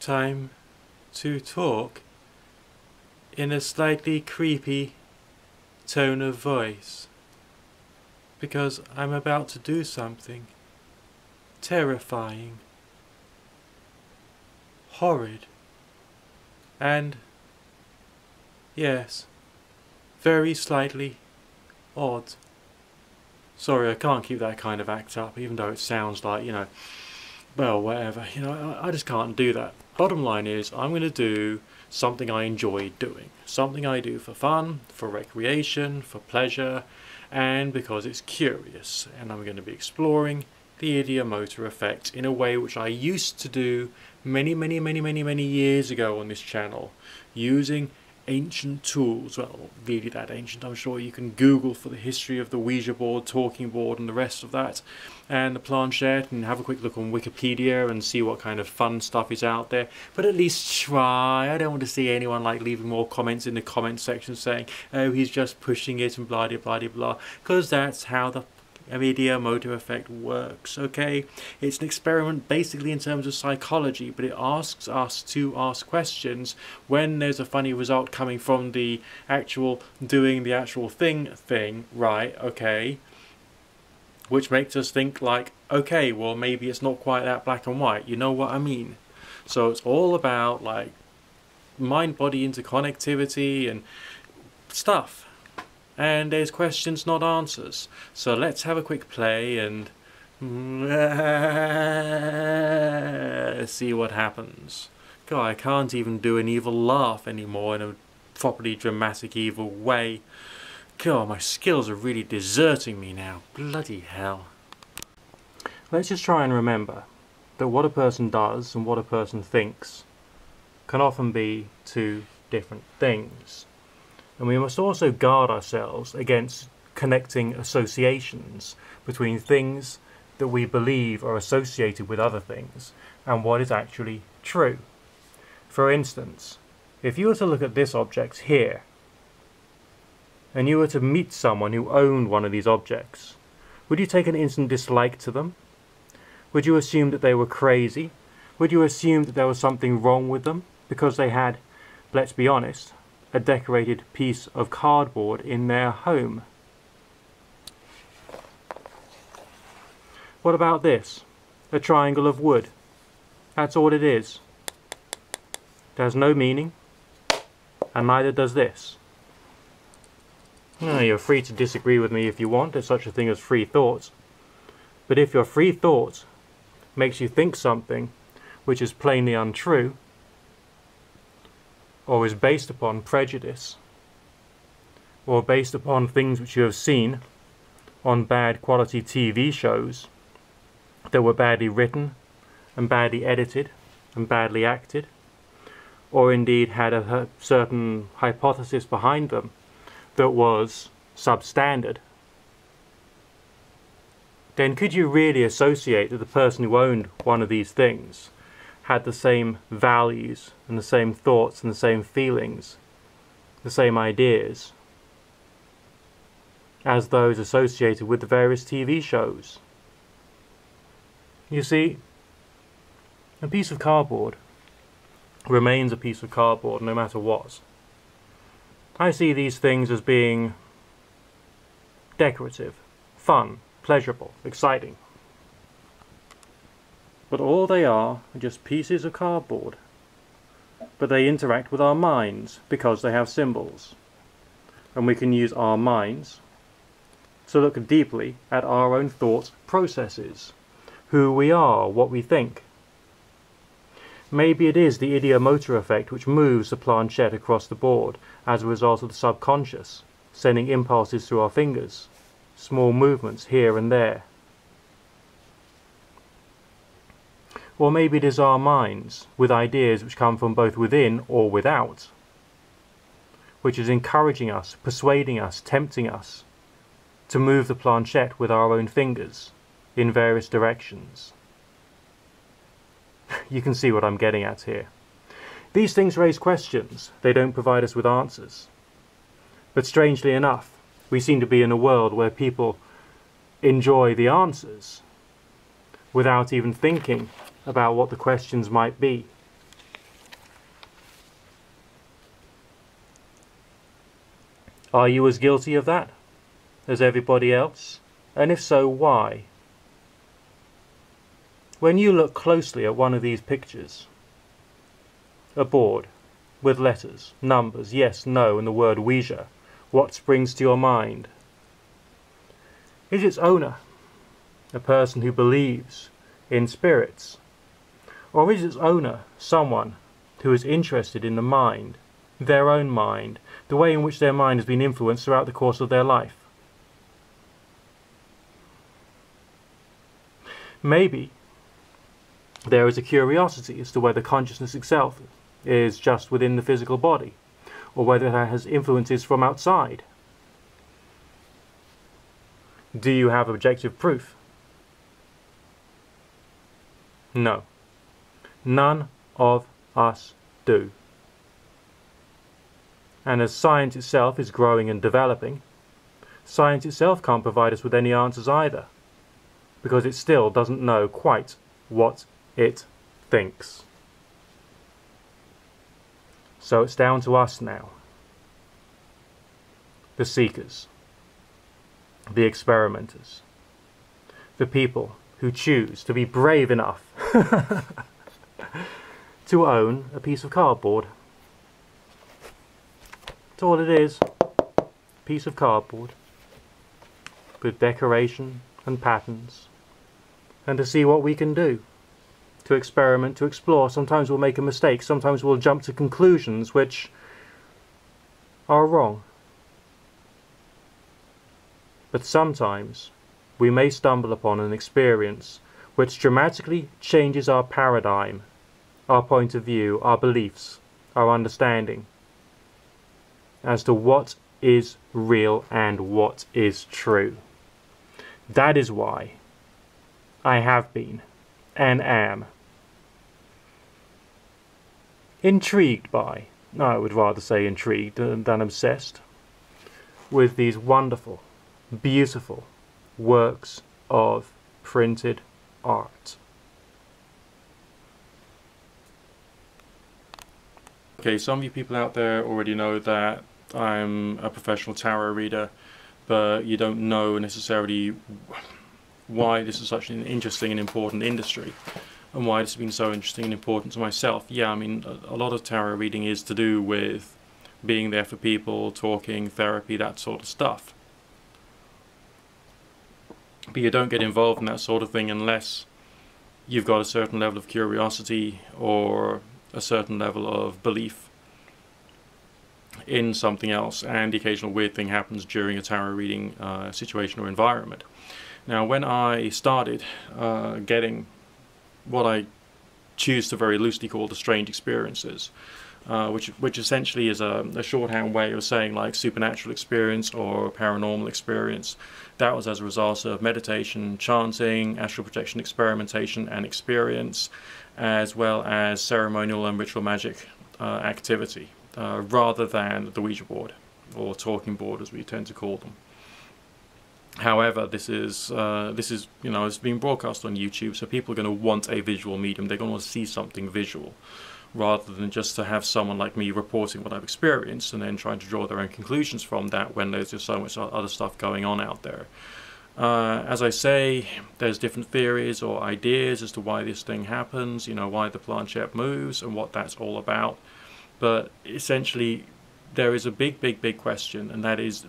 time to talk in a slightly creepy tone of voice, because I'm about to do something terrifying, horrid, and, yes, very slightly odd. Sorry, I can't keep that kind of act up, even though it sounds like, well, whatever. I just can't do that. Bottom line is, I'm going to do something I enjoy doing. Something I do for fun, for recreation, for pleasure, and because it's curious. And I'm going to be exploring the ideomotor effect in a way which I used to do many years ago on this channel, using ancient tools. Well, really that ancient. I'm sure you can Google for the history of the Ouija board, talking board, and the rest of that, and the planchette, and have a quick look on Wikipedia and see what kind of fun stuff is out there. But at least try. I don't want to see anyone like leaving more comments in the comment section saying, oh, he's just pushing it and blah blah blah blah, because that's how the ideomotor effect works, okay? It's an experiment basically in terms of psychology, but it asks us to ask questions when there's a funny result coming from the actual doing the actual thing, right, okay? Which makes us think like, okay, well maybe it's not quite that black and white, you know what I mean? So it's all about like mind-body interconnectivity and stuff. And there's questions, not answers. So let's have a quick play and see what happens. God, I can't even do an evil laugh anymore in a properly dramatic evil way. God, my skills are really deserting me now. Bloody hell. Let's just try and remember that what a person does and what a person thinks can often be two different things. And we must also guard ourselves against connecting associations between things that we believe are associated with other things and what is actually true. For instance, if you were to look at this object here, and you were to meet someone who owned one of these objects, would you take an instant dislike to them? Would you assume that they were crazy? Would you assume that there was something wrong with them because they had, let's be honest, a decorated piece of cardboard in their home? What about this? A triangle of wood. That's all it is. It has no meaning, and neither does this. You're free to disagree with me if you want. There's such a thing as free thought. But if your free thought makes you think something which is plainly untrue, or is based upon prejudice, or based upon things which you have seen on bad quality TV shows that were badly written and badly edited and badly acted, or indeed had a certain hypothesis behind them that was substandard, then could you really associate that the person who owned one of these things had the same values and the same thoughts and the same feelings, the same ideas as those associated with the various TV shows? You see, a piece of cardboard remains a piece of cardboard no matter what. I see these things as being decorative, fun, pleasurable, exciting. But all they are just pieces of cardboard. But they interact with our minds because they have symbols. And we can use our minds to look deeply at our own thought processes, who we are, what we think. Maybe it is the ideomotor effect which moves the planchette across the board as a result of the subconscious, sending impulses through our fingers, small movements here and there. Or maybe it is our minds, with ideas which come from both within or without, which is encouraging us, persuading us, tempting us to move the planchette with our own fingers in various directions. You can see what I'm getting at here. These things raise questions. They don't provide us with answers. But strangely enough, we seem to be in a world where people enjoy the answers without even thinking about what the questions might be. Are you as guilty of that as everybody else? And if so, why? When you look closely at one of these pictures, a board with letters, numbers, yes, no, and the word Ouija, what springs to your mind? Is its owner a person who believes in spirits? Or is its owner someone who is interested in the mind, their own mind, the way in which their mind has been influenced throughout the course of their life? Maybe there is a curiosity as to whether consciousness itself is just within the physical body, or whether it has influences from outside. Do you have objective proof? No. None of us do. And as science itself is growing and developing, science itself can't provide us with any answers either, because it still doesn't know quite what it thinks. So it's down to us now, the seekers, the experimenters, the people who choose to be brave enough to own a piece of cardboard. That's all it is, a piece of cardboard with decoration and patterns, and to see what we can do, to experiment, to explore. Sometimes we'll make a mistake, sometimes we'll jump to conclusions which are wrong. But sometimes we may stumble upon an experience which dramatically changes our paradigm, our point of view, our beliefs, our understanding as to what is real and what is true. That is why I have been and am intrigued by, I would rather say intrigued than obsessed, with these wonderful, beautiful works of printed art. Okay, some of you people out there already know that I'm a professional tarot reader, but you don't know necessarily why this is such an interesting and important industry, and why this has been so interesting and important to myself. Yeah, I mean, a lot of tarot reading is to do with being there for people, talking, therapy, that sort of stuff. But you don't get involved in that sort of thing unless you've got a certain level of curiosity or a certain level of belief in something else, and the occasional weird thing happens during a tarot reading situation or environment. Now, when I started getting what I choose to very loosely call the strange experiences, which essentially is a shorthand way of saying like supernatural experience or paranormal experience, that was as a result of meditation, chanting, astral projection experimentation and experience, as well as ceremonial and ritual magic activity, rather than the Ouija board, or talking board as we tend to call them. However, this is you know, it's being broadcast on YouTube, so people are going to want a visual medium. They're going to want to see something visual, rather than just to have someone like me reporting what I've experienced and then trying to draw their own conclusions from that when there's just so much other stuff going on out there. As I say, there's different theories or ideas as to why this thing happens, you know, why the planchette moves and what that's all about. But essentially, there is a big question, and that is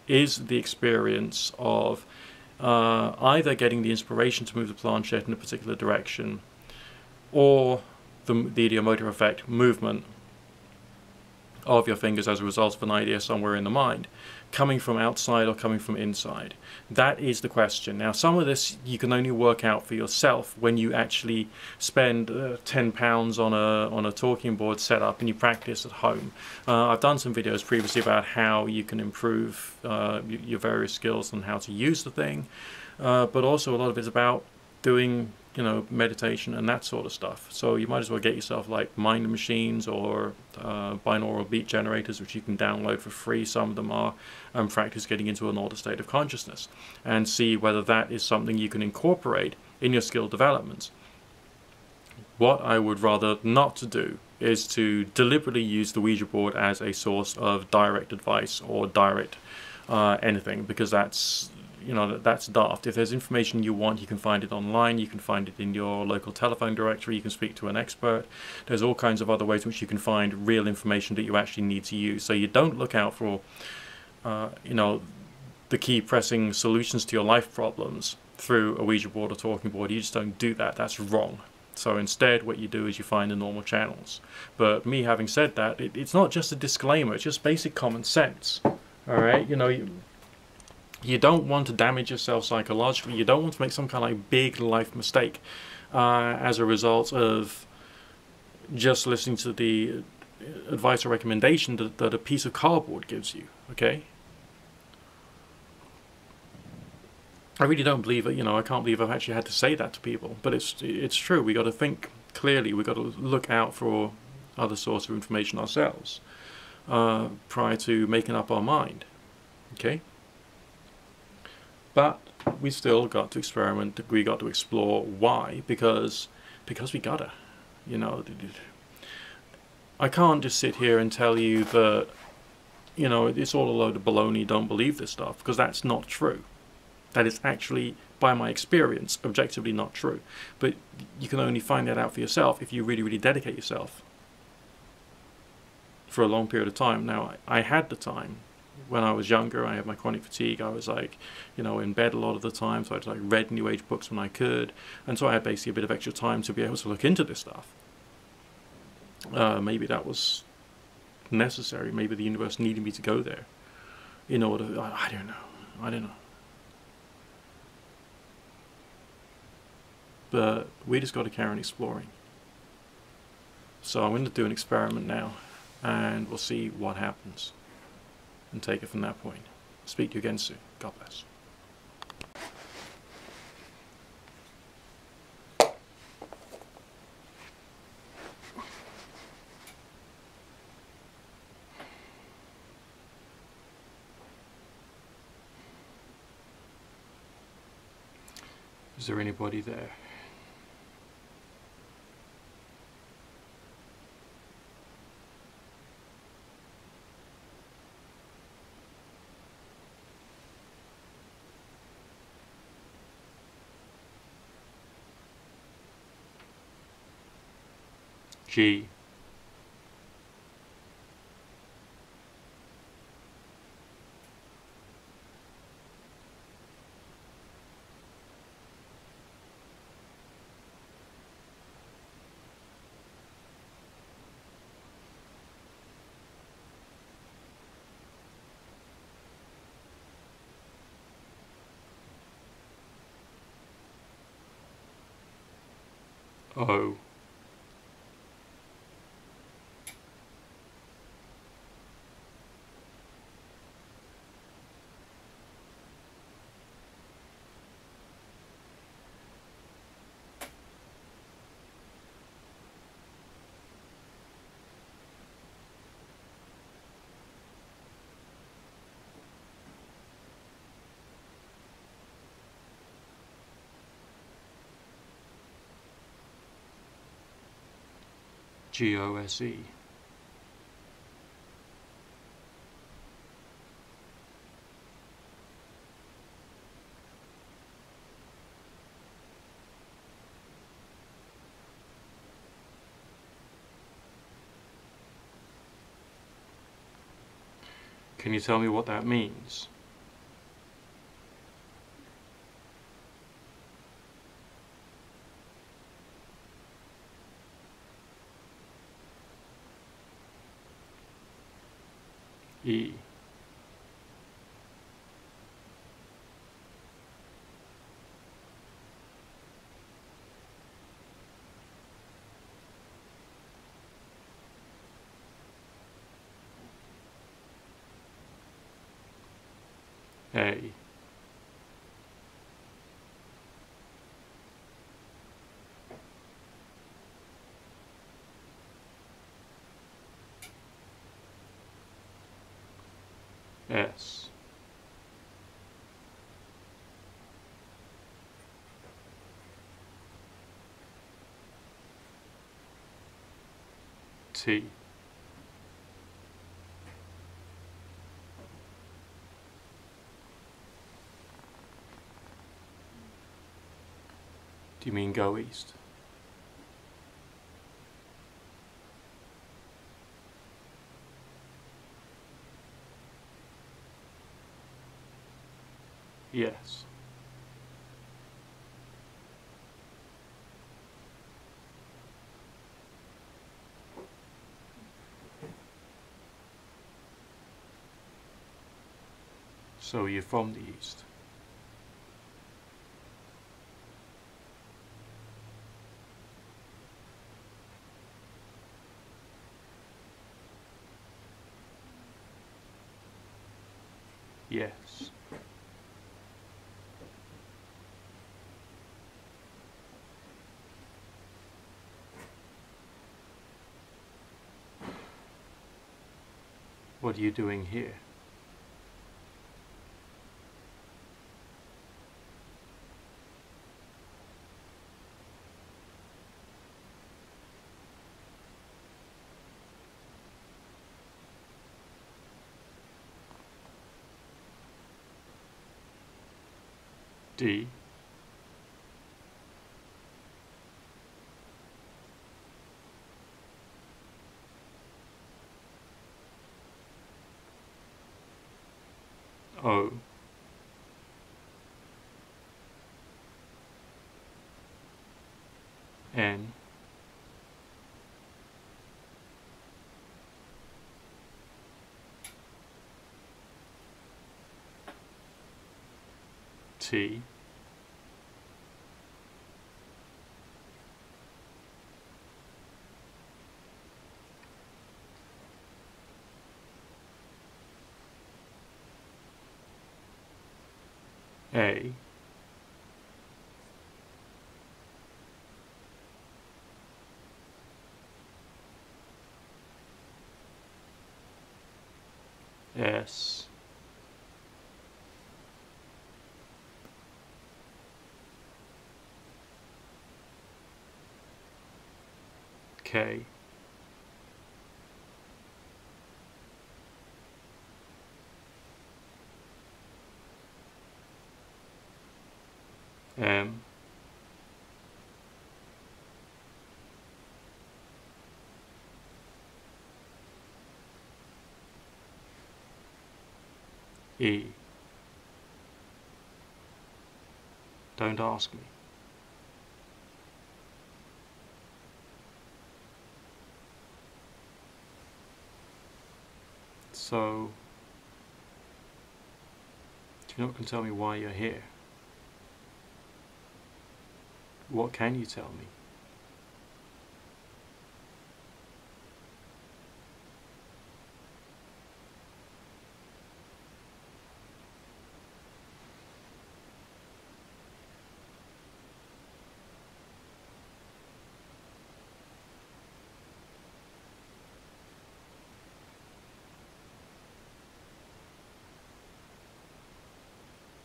the experience of either getting the inspiration to move the planchette in a particular direction, or the ideomotor effect, movement of your fingers as a result of an idea somewhere in the mind, coming from outside or coming from inside. That is the question. Now, some of this you can only work out for yourself when you actually spend £10 on a talking board setup and you practice at home. I've done some videos previously about how you can improve your various skills and how to use the thing, but also a lot of it is about doing, you know, meditation and that sort of stuff. So you might as well get yourself like mind machines or binaural beat generators, which you can download for free, some of them are, and practice getting into an altered state of consciousness and see whether that is something you can incorporate in your skill development. What I would rather not to do is to deliberately use the Ouija board as a source of direct advice or direct anything, because that's, you know, that's daft. If there's information you want, you can find it online, you can find it in your local telephone directory, you can speak to an expert. There's all kinds of other ways in which you can find real information that you actually need to use. So you don't look out for, you know, the key pressing solutions to your life problems through a Ouija board or talking board. You just don't do that. That's wrong. So instead, what you do is you find the normal channels. But me having said that, it's not just a disclaimer, it's just basic common sense. Alright, you know, you don't want to damage yourself psychologically. You don't want to make some kind of like big life mistake as a result of just listening to the advice or recommendation that a piece of cardboard gives you. Okay? I really don't believe it. You know, I can't believe I've actually had to say that to people. But it's true. We got to think clearly. We got to look out for other sources of information ourselves prior to making up our mind. Okay? But we still got to experiment. We got to explore why, because we gotta. You know, I can't just sit here and tell you that, you know, it's all a load of baloney, don't believe this stuff, because that's not true. That is actually, by my experience, objectively not true. But you can only find that out for yourself if you really, really dedicate yourself for a long period of time. Now, I had the time. When I was younger, I had my chronic fatigue. I was like, you know, in bed a lot of the time, so I like read New Age books when I could, and so I had basically a bit of extra time to be able to look into this stuff. Maybe that was necessary. Maybe the universe needed me to go there in order. I don't know. I don't know. But we just got to carry on exploring. So I'm going to do an experiment now, and we'll see what happens, and take it from that point. Speak to you again soon. God bless. Is there anybody there? G. O. G-O-S-E. Can you tell me what that means? E. A. S. T. Do you mean go east? Yes. So you're from the east? Yes. What are you doing here? D. O. N. T. A. S. K. M. E. Don't ask me. So, you're not going to tell me why you're here? What can you tell me?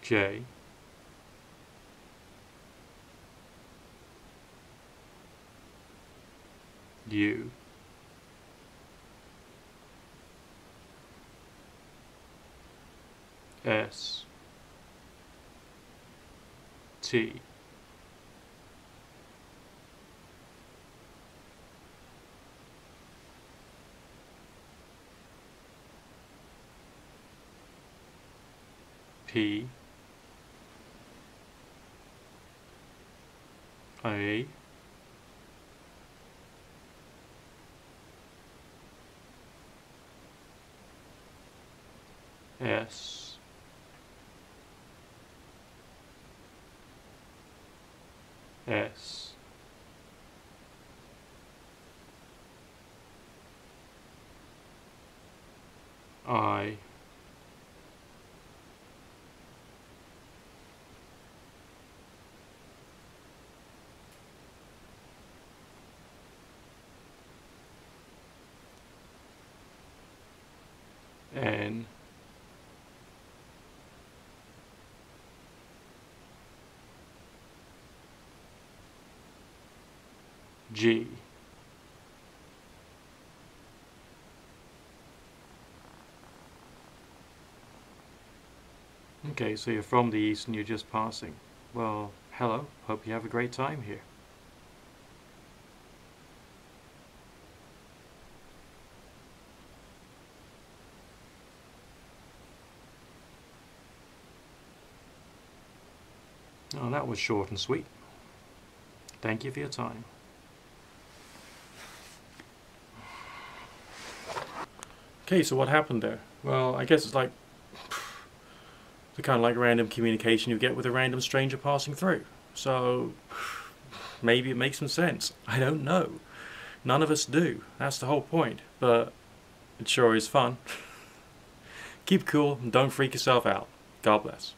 J. U. S. T. P. A. S. S. I. N. G. Okay, so you're from the East and you're just passing. Well, hello. Hope you have a great time here. Oh, that was short and sweet. Thank you for your time. Okay, so what happened there? Well, I guess it's like the kind of like random communication you get with a random stranger passing through. So maybe it makes some sense. I don't know. None of us do. That's the whole point. But it sure is fun. Keep cool and don't freak yourself out. God bless.